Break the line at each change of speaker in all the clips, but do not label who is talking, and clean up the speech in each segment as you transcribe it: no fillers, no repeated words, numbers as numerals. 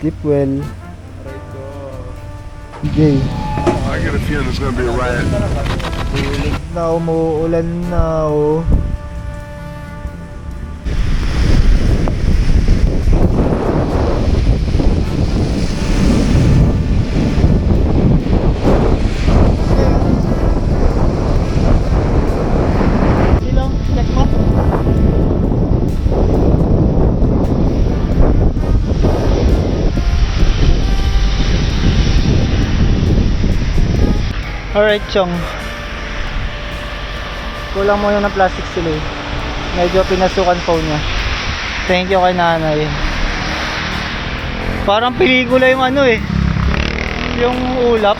Sleep well. Jay.
I get a feeling it's gonna be a riot.
Tulog na, umuulan na oh. Silong, check mo. Alright, Chong. Kulang mo yung ng plastic sila eh. Medyo pinasukan phone niya. Thank you kay nanay. Parang pelikula yung ano eh. Yung ulap.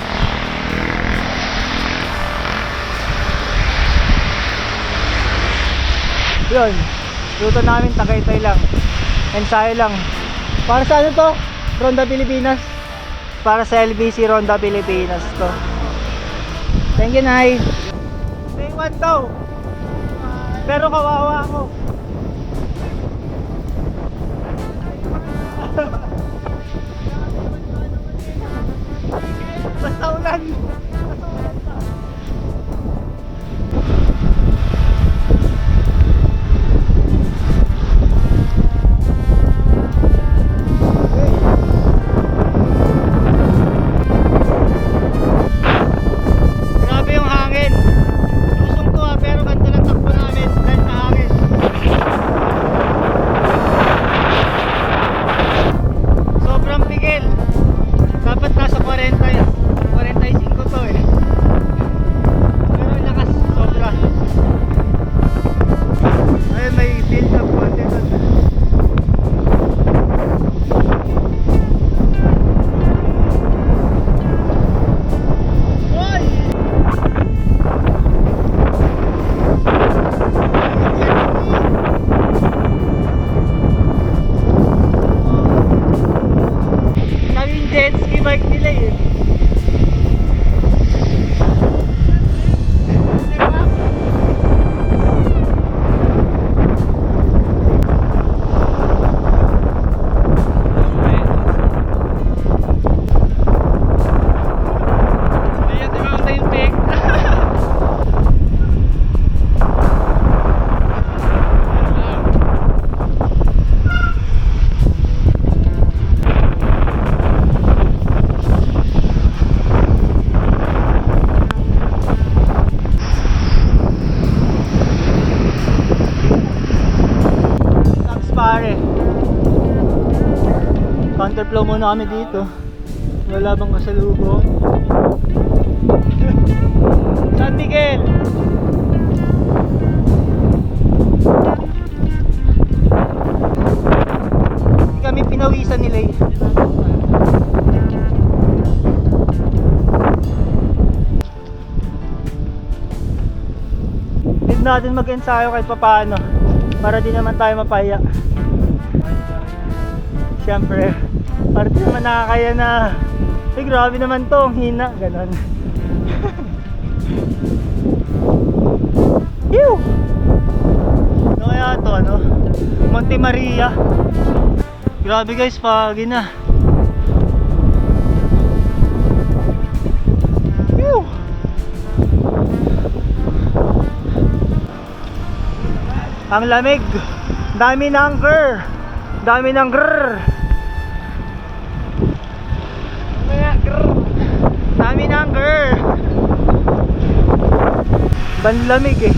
Yun. Luto namin Tagaytay lang. Ensayo lang. Para sa ano to? Ronda Pilipinas. Para sa LBC Ronda Pilipinas to. Thank you, Nay. Day 1 daw. Pero kawawa ako. Basta ulan. Grabe yung hangin. Lusong to pero ganda lang takbo namin dahil sa hangin. Sobrang pigil. Dapat nasa 40 yan. 45 to eh. Pero lakas sobra. Ayun, may build up konti doon. Naging jet ski bike nila eh. Pare, counterflow muna kami dito. Wala bang kasalubong? San Miguel. Hindi kami pinawisan nila eh. Need natin mag-ensayo kahit papaano para di naman tayo mapahiya. Siyempre, para di naman nakakaya na grabe naman to, ang hina, ganon. Ew! Ano kaya to, ano? Monte Maria. Grabe guys, pagi na. Ew! Ang lamig. Dami ng grr. Dami ng grr. Dami ng grr. Banlamig eh.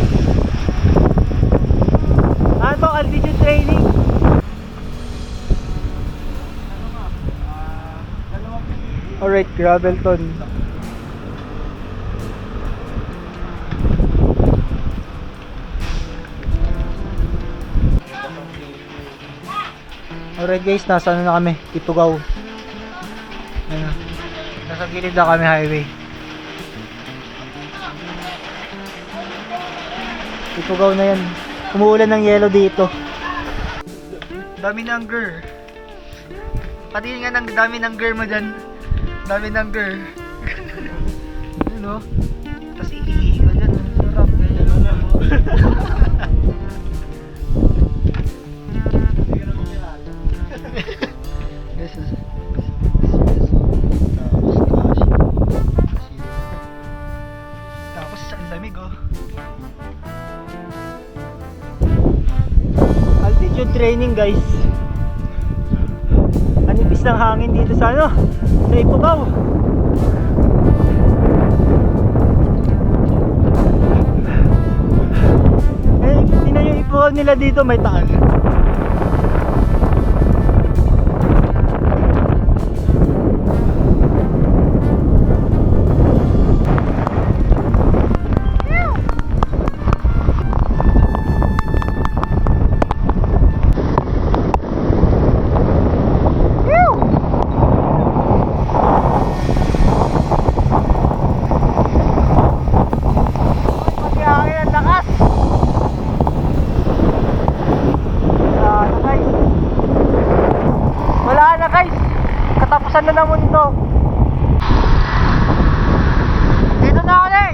Ano altitude training? Alright, Gravelton. Alright guys, nasa ano na kami? Itugaw. Ano? Nasa gilid na kami highway. Itugaw na yan. Umuulan ng yelo dito. Dami ng girl. Pati nga ng dami ng girl mo dyan. Dami ng girl. Ano? Tapos iihi ka dyan. Sarap. Yes, Tapos ang lamig oh. Altitude training guys. Anipis ng hangin dito sa ano, sa Ifugao. Eh, tingnan yung Ifugao nila dito, may taal. Wala na guys, katapusan na ng mundo. Dito na ako eh.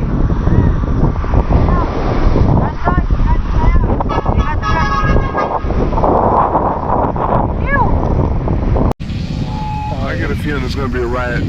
I get a feeling there's gonna be a riot.